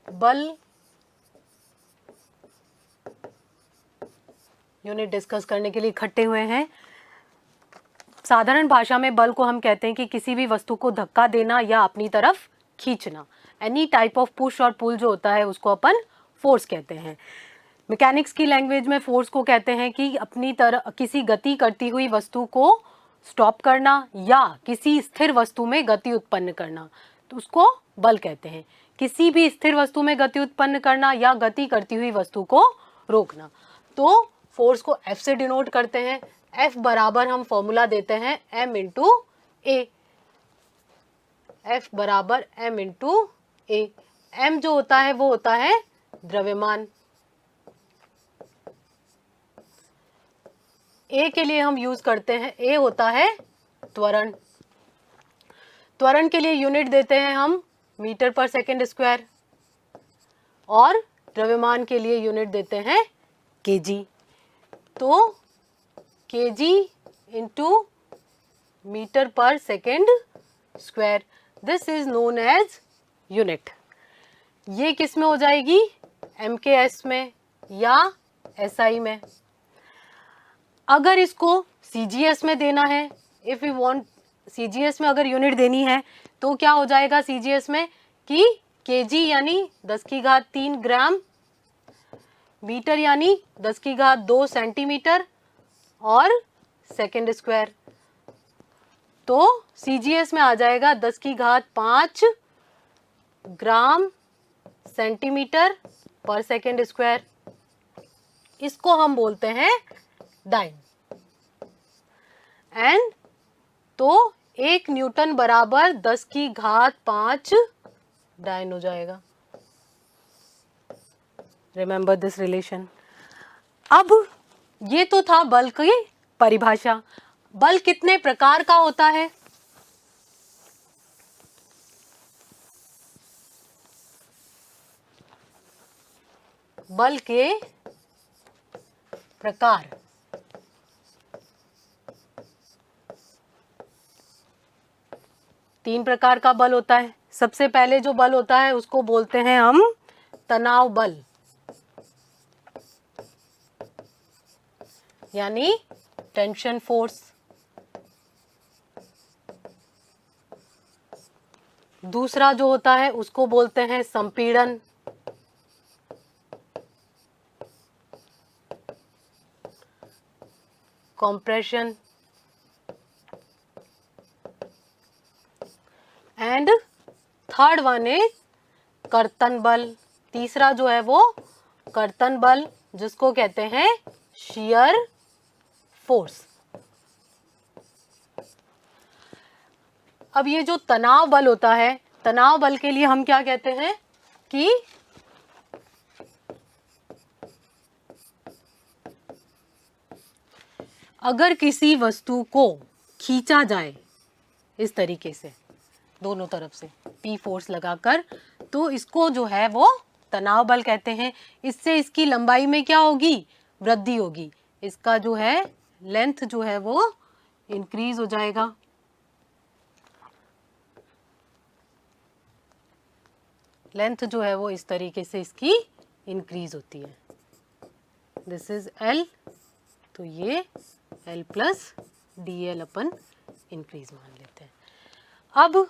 बल unit discuss करने के लिए इकट्ठे हुए हैं। साधारण भाषा में बल को हम कहते हैं कि किसी भी वस्तु को धक्का देना या अपनी तरफ खींचना। एनी टाइप ऑफ पुश और पुल जो होता है उसको अपन फोर्स कहते हैं। मैकेनिक्स की लैंग्वेज में फोर्स को कहते हैं कि अपनी तरह किसी गति करती हुई वस्तु को स्टॉप करना या किसी स्थिर वस्तु में गति उत्पन्न करना, तो उसको बल कहते हैं। किसी भी स्थिर वस्तु में गति उत्पन्न करना या गति करती हुई वस्तु को रोकना। तो फोर्स को F से डिनोट करते हैं। F बराबर हम फॉर्मूला देते हैं m इंटू ए। F बराबर m इंटू ए। m जो होता है वो होता है द्रव्यमान। ए के लिए हम यूज करते हैं, ए होता है त्वरण। त्वरण के लिए यूनिट देते हैं हम मीटर पर सेकेंड स्क्वायर और द्रव्यमान के लिए यूनिट देते हैं केजी। तो KG into metre per second square, this is known as unit. ये किस में हो जाएगी? MKS में या SI में। अगर इसको CGS में देना है, इफ यू वांट CGS में अगर यूनिट देनी है तो क्या हो जाएगा CGS में कि kg यानी 10⁻³ ग्राम, मीटर यानी 10⁻² सेंटीमीटर और सेकेंड स्क्वायर। तो CGS में आ जाएगा 10⁵ ग्राम सेंटीमीटर पर सेकेंड स्क्वायर। इसको हम बोलते हैं डाइन। एंड तो 1 न्यूटन बराबर 10⁵ डाइन हो जाएगा। Remember this relation. अब ये तो था बल की परिभाषा। बल कितने प्रकार का होता है? बल के प्रकार। तीन प्रकार का बल होता है। सबसे पहले जो बल होता है उसको बोलते हैं हम तनाव बल, यानी टेंशन फोर्स। दूसरा जो होता है उसको बोलते हैं संपीड़न, compression. And third one is कर्तन बल। तीसरा जो है वो कर्तन बल, जिसको कहते हैं शियर फोर्स। अब ये जो तनाव बल होता है, तनाव बल के लिए हम क्या कहते हैं कि अगर किसी वस्तु को खींचा जाए इस तरीके से दोनों तरफ से P फोर्स लगाकर, तो इसको जो है वो तनाव बल कहते हैं। इससे इसकी लंबाई में क्या होगी? वृद्धि होगी। इसका जो है लेंथ जो है वो इंक्रीज हो जाएगा। लेंथ जो है वो इस तरीके से इसकी इंक्रीज होती है। दिस इज L, तो ये L प्लस DL अपन इंक्रीज मान लेते हैं। अब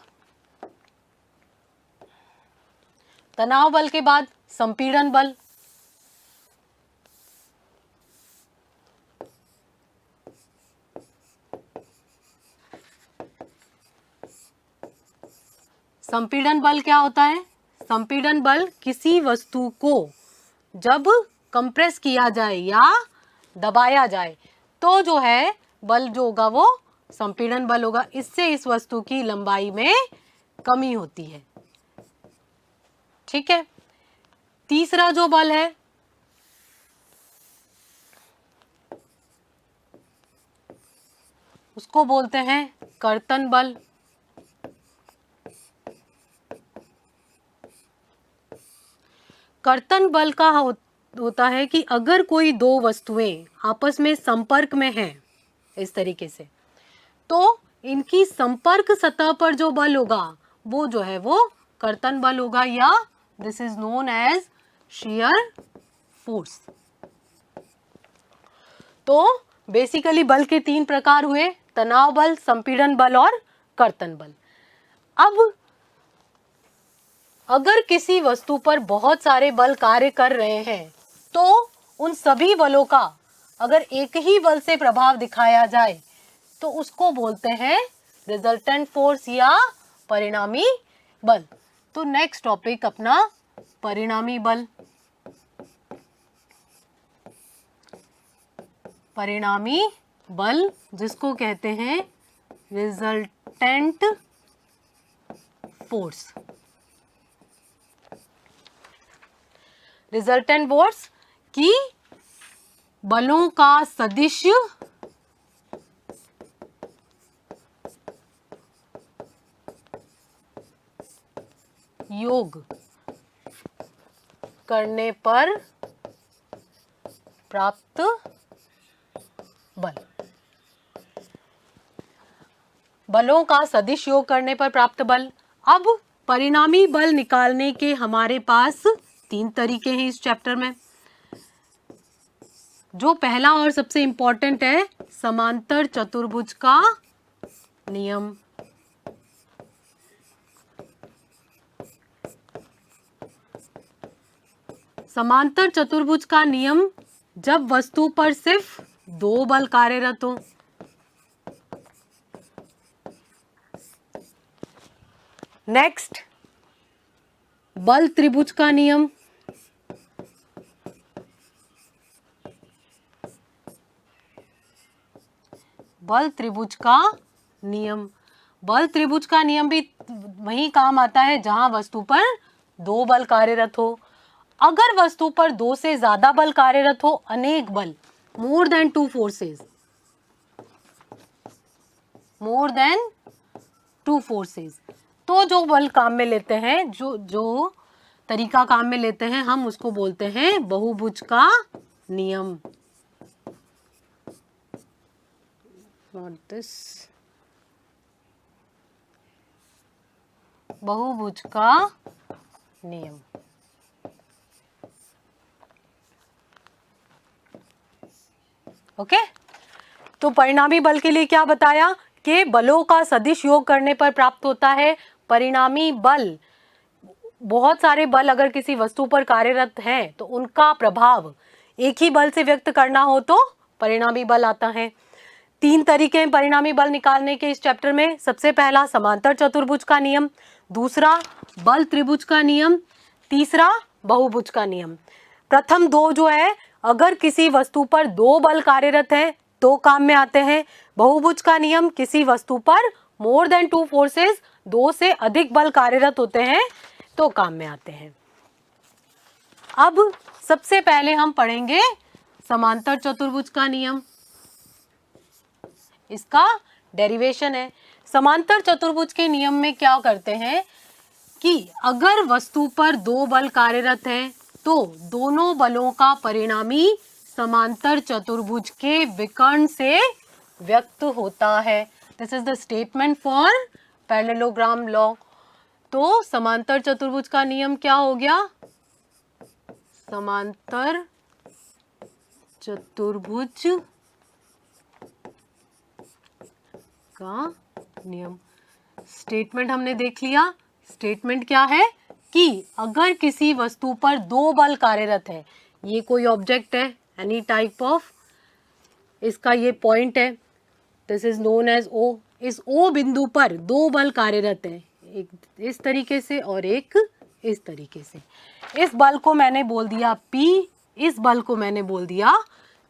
तनाव बल के बाद संपीड़न बल। संपीड़न बल क्या होता है? संपीड़न बल किसी वस्तु को जब कंप्रेस किया जाए या दबाया जाए तो जो है बल जो होगा वो संपीड़न बल होगा। इससे इस वस्तु की लंबाई में कमी होती है। ठीक है। तीसरा जो बल है उसको बोलते हैं कर्तन बल। कर्तन बल का होता है कि अगर कोई दो वस्तुएं आपस में संपर्क में हैं इस तरीके से, तो इनकी संपर्क सतह पर जो बल होगा वो जो है वो कर्तन बल होगा या this is known as shear force. तो बेसिकली बल के 3 प्रकार हुए, तनाव बल, संपीड़न बल और कर्तन बल। अब अगर किसी वस्तु पर बहुत सारे बल कार्य कर रहे हैं तो उन सभी बलों का अगर एक ही बल से प्रभाव दिखाया जाए तो उसको बोलते हैं रिजल्टेंट फोर्स या परिणामी बल। तो नेक्स्ट टॉपिक अपना परिणामी बल। परिणामी बल जिसको कहते हैं रिजल्टेंट फोर्स। रिजल्टेंट फोर्स की बलों का सदिश योग करने पर प्राप्त बल। बलों का सदिश योग करने पर प्राप्त बल। अब परिणामी बल निकालने के हमारे पास 3 तरीके हैं इस चैप्टर में। जो पहला और सबसे इंपॉर्टेंट है समांतर चतुर्भुज का नियम। समांतर चतुर्भुज का नियम जब वस्तु पर सिर्फ 2 बल कार्यरत हो। नेक्स्ट बल त्रिभुज का नियम। बल त्रिभुज का नियम। बल त्रिभुज का नियम भी वही काम आता है जहां वस्तु पर 2 बल कार्यरत हो। अगर वस्तु पर 2 से ज्यादा बल कार्यरत हो, अनेक बल, more than 2 forces, more than 2 forces, तो जो बल काम में लेते हैं, जो तरीका काम में लेते हैं, हम उसको बोलते हैं बहुभुज का नियम। Not this. बहुभुज का नियम। ओके, तो परिणामी बल के लिए क्या बताया कि बलों का सदिश योग करने पर प्राप्त होता है परिणामी बल। बहुत सारे बल अगर किसी वस्तु पर कार्यरत हैं तो उनका प्रभाव एक ही बल से व्यक्त करना हो तो परिणामी बल आता है। 3 तरीके हैं परिणामी बल निकालने के इस चैप्टर में। सबसे पहला समांतर चतुर्भुज का नियम, दूसरा बल त्रिभुज का नियम, तीसरा बहुभुज का नियम। प्रथम 2 जो है, अगर किसी वस्तु पर 2 बल कार्यरत हैं तो काम में आते हैं। बहुभुज का नियम किसी वस्तु पर मोर देन 2 फोर्सेस, 2 से अधिक बल कार्यरत होते हैं तो काम में आते हैं। अब सबसे पहले हम पढ़ेंगे समांतर चतुर्भुज का नियम। इसका डेरिवेशन है। समांतर चतुर्भुज के नियम में क्या करते हैं कि अगर वस्तु पर 2 बल कार्यरत हैं तो दोनों बलों का परिणामी समांतर चतुर्भुज के विकर्ण से व्यक्त होता है। This is the statement for parallelogram law. तो समांतर चतुर्भुज का नियम क्या हो गया? समांतर चतुर्भुज का नियम। स्टेटमेंट हमने देख लिया। स्टेटमेंट क्या है कि अगर किसी वस्तु पर 2 बल कार्यरत है, ये कोई ऑब्जेक्ट है, एनी टाइप ऑफ, इसका ये पॉइंट है, this is known as O। इस O बिंदु पर 2 बल कार्यरत है, एक इस तरीके से और एक इस तरीके से। इस बल को मैंने बोल दिया P, इस बल को मैंने बोल दिया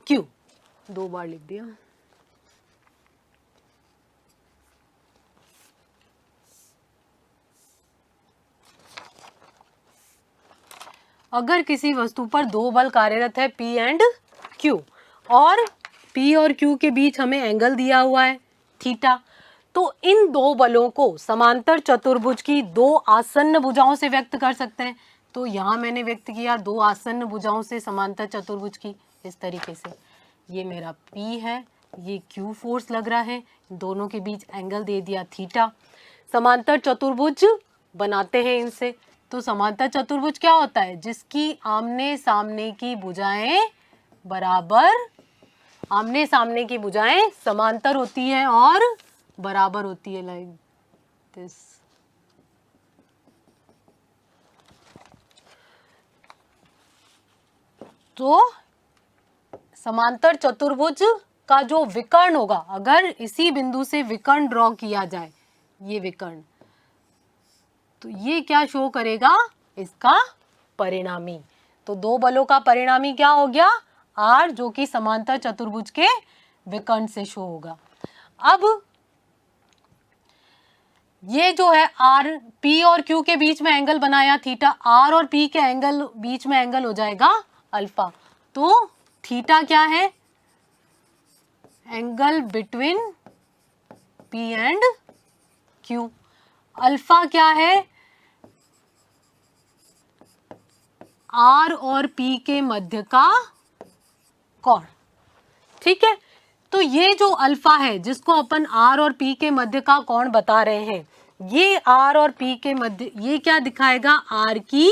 Q। 2 बार लिख दिया। अगर किसी वस्तु पर 2 बल कार्यरत है P एंड Q, और P और Q के बीच हमें एंगल दिया हुआ है थीटा, तो इन 2 बलों को समांतर चतुर्भुज की 2 आसन्न भुजाओं से व्यक्त कर सकते हैं। तो यहाँ मैंने व्यक्त किया 2 आसन्न भुजाओं से समांतर चतुर्भुज की, इस तरीके से। ये मेरा P है, ये Q फोर्स लग रहा है, दोनों के बीच एंगल दे दिया थीटा। समांतर चतुर्भुज बनाते हैं इनसे। तो समांतर चतुर्भुज क्या होता है? जिसकी आमने सामने की भुजाएं बराबर, आमने सामने की भुजाएं समांतर होती है और बराबर होती है, लाइक दिस। तो समांतर चतुर्भुज का जो विकर्ण होगा, अगर इसी बिंदु से विकर्ण ड्रॉ किया जाए, ये विकर्ण, तो ये क्या शो करेगा? इसका परिणामी। तो दो बलों का परिणामी क्या हो गया? R, जो कि समांतर चतुर्भुज के विकर्ण से शो होगा। अब ये जो है R, P और Q के बीच में एंगल बनाया थीटा, R और P के एंगल बीच में एंगल हो जाएगा अल्फा। तो थीटा क्या है? Angle between P and Q। Alpha क्या है? R और P के मध्य का कोण। ठीक है, तो ये जो अल्फा है जिसको अपन R और P के मध्य का कोण बता रहे हैं, ये R और P के मध्य, ये क्या दिखाएगा? R की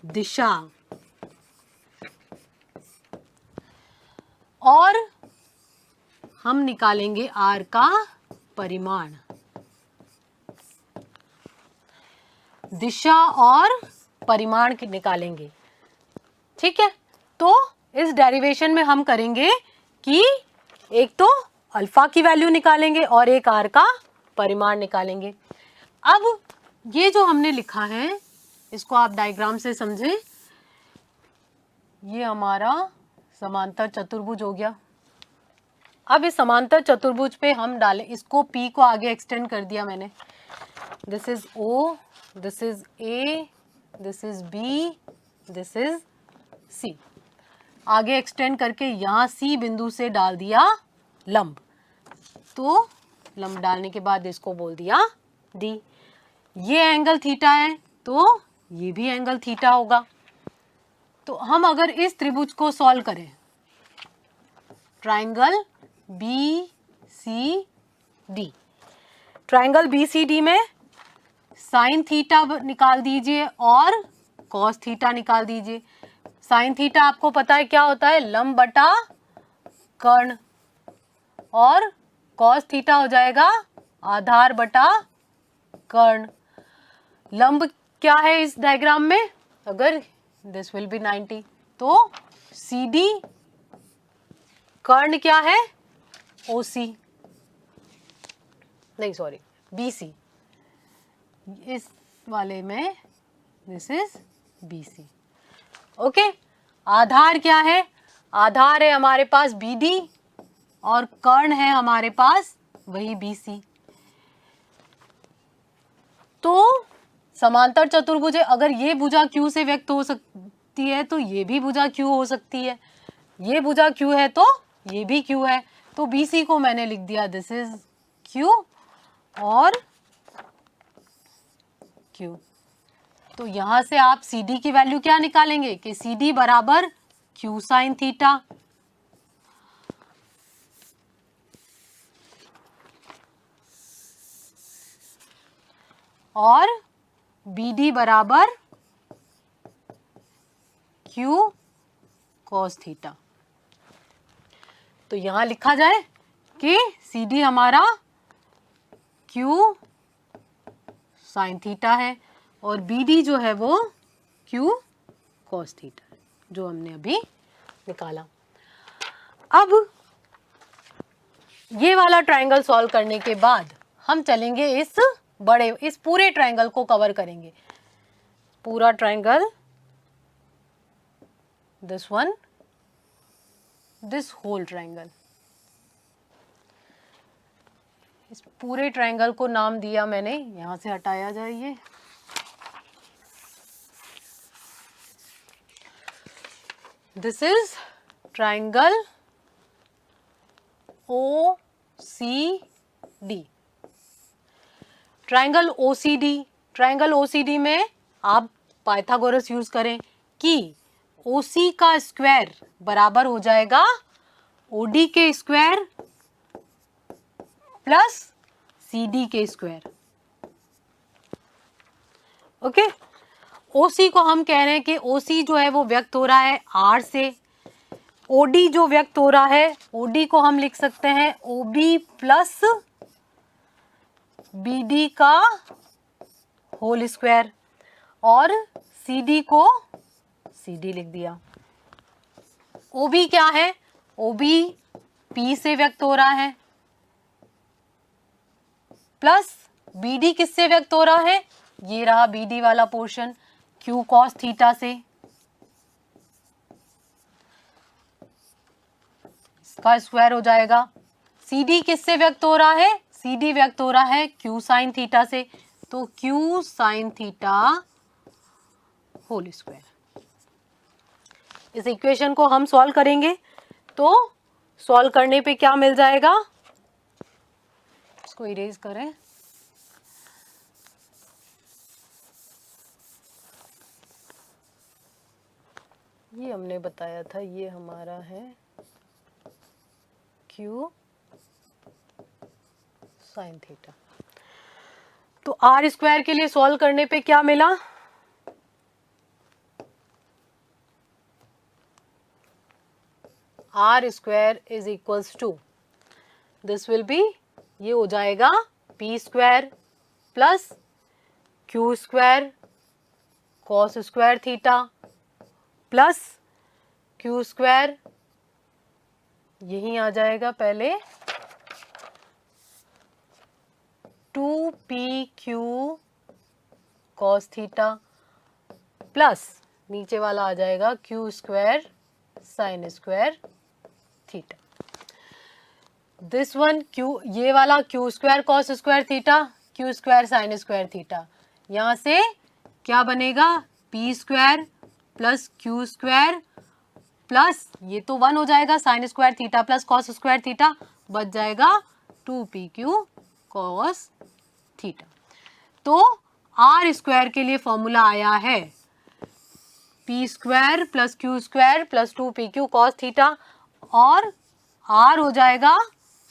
दिशा। और हम निकालेंगे R का परिमाण, दिशा और परिमाण निकालेंगे। ठीक है, तो इस डेरिवेशन में हम करेंगे कि एक तो अल्फा की वैल्यू निकालेंगे और एक R का परिमाण निकालेंगे। अब ये जो हमने लिखा है, इसको आप डायग्राम से समझें। ये हमारा समांतर चतुर्भुज हो गया। अब इस समांतर चतुर्भुज पे हम डालें, इसको P को आगे एक्सटेंड कर दिया मैंने। This is O, this is A, this is B, this is C। आगे एक्सटेंड करके यहाँ C बिंदु से डाल दिया लंब। तो लंब डालने के बाद इसको बोल दिया D। ये एंगल थीटा है तो ये भी एंगल थीटा होगा। तो हम अगर इस त्रिभुज को सॉल्व करें, ट्राइंगल BCD, ट्राइंगल BCD में साइन थीटा निकाल दीजिए और कॉस थीटा निकाल दीजिए। साइन थीटा आपको पता है क्या होता है? लंब बटा कर्ण, और कॉस थीटा हो जाएगा आधार बटा कर्ण। लंब क्या है इस डायग्राम में? अगर दिस विल बी 90, तो CD, कर्ण क्या है? OC, नहीं सॉरी BC, इस वाले में दिस इज BC। ओके, आधार क्या है? आधार है हमारे पास BD और कर्ण है हमारे पास वही BC। तो समांतर चतुर्भुज है, अगर ये भुजा Q से व्यक्त हो सकती है तो ये भी भुजा Q हो सकती है, ये भुजा Q है तो ये भी Q है। तो BC को मैंने लिख दिया दिस इज Q और Q। तो यहां से आप CD की वैल्यू क्या निकालेंगे कि CD बराबर Q साइन थीटा, और BD बराबर Q cos थीटा। तो यहां लिखा जाए कि CD हमारा Q साइन थीटा है और BD जो है वो Q cos थीटा है, जो हमने अभी निकाला। अब ये वाला ट्रायंगल सॉल्व करने के बाद हम चलेंगे इस पूरे ट्रायंगल को कवर करेंगे। पूरा triangle, this one, this whole triangle. इस पूरे ट्रायंगल को नाम दिया मैंने, यहां से हटाया जाए ये, this is triangle OCD। Triangle OCD, triangle OCD में आप पाइथागोरस यूज करें कि OC का स्क्वायर बराबर हो जाएगा OD के स्क्वायर प्लस CD के स्क्वायर। ओके, OC को हम कह रहे हैं कि OC जो है वो व्यक्त हो रहा है R से। OD जो व्यक्त हो रहा है, OD को हम लिख सकते हैं OB प्लस BD का होल स्क्वायर, और CD को CD लिख दिया। OB क्या है? OB P से व्यक्त हो रहा है, प्लस BD किससे व्यक्त हो रहा है? ये रहा BD वाला पोर्शन, Q cos थीटा से। इसका स्क्वायर हो जाएगा। CD किससे व्यक्त हो रहा है? CD व्यक्त हो रहा है Q sin थीटा से, तो Q sin theta whole square. इस इक्वेशन को हम सॉल्व करेंगे, तो सॉल्व करने पे क्या मिल जाएगा? इसको इरेज करें। ये हमने बताया था, ये हमारा है Q sin थीटा। तो R स्क्वायर के लिए सॉल्व करने पे क्या मिला? R square is equals to, this will be, ये हो जाएगा P square plus Q square cos square theta plus Q square, यही आ जाएगा पहले 2PQ कॉस थीटा प्लस नीचे वाला आ जाएगा Q square sine square theta. This one Q, ये वाला Q square cos square theta, Q square sine square theta, यहाँ से क्या बनेगा? P square plus Q square plus ये तो 1 हो जाएगा, sine square theta plus cos square theta, बच जाएगा 2PQ कॉस थीटा। तो R स्क्वायर के लिए फॉर्मूला आया है P square plus Q square plus 2PQ cos theta, और R हो जाएगा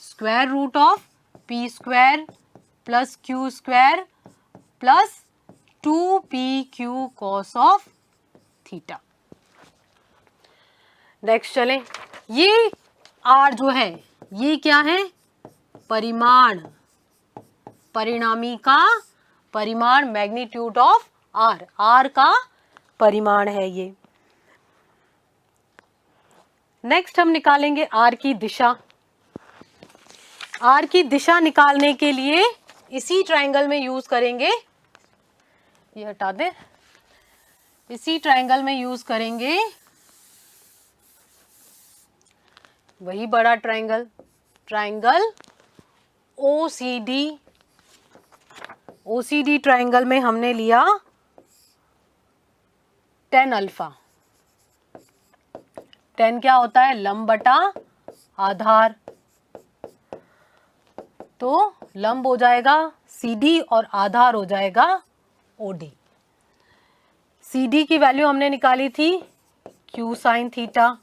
square root of P square plus Q square plus 2PQ cos of theta. Next चलें, ये R जो है ये क्या है? परिमाण, परिणामी का परिमाण, मैग्नीट्यूड ऑफ R, R का परिमाण है ये। नेक्स्ट हम निकालेंगे R की दिशा। R की दिशा निकालने के लिए इसी ट्रायंगल में यूज करेंगे, ये हटा दें, इसी ट्रायंगल में यूज करेंगे वही बड़ा triangle, triangle OCD। OCD triangle में हमने लिया tan अल्फा। tan क्या होता है? लंब बटा आधार, तो लंब हो जाएगा CD और आधार हो जाएगा OD। CD की वैल्यू हमने निकाली थी Q साइन थीटा,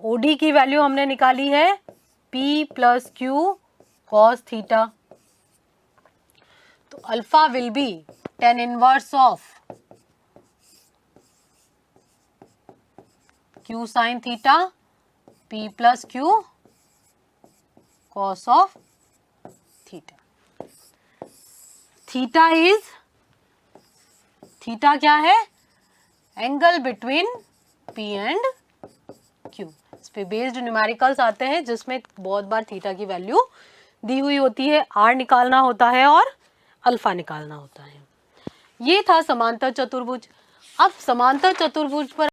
OD की वैल्यू हमने निकाली है P plus Q cos theta. तो alpha will be tan inverse of Q sine theta P plus Q cos of theta. Theta is, theta क्या है? Angle between P and Q। इस पे based numericals आते हैं जिसमें बहुत बार थीटा की वैल्यू दी हुई होती है, R निकालना होता है और अल्फा निकालना होता है। ये था समांतर चतुर्भुज। अब समांतर चतुर्भुज पर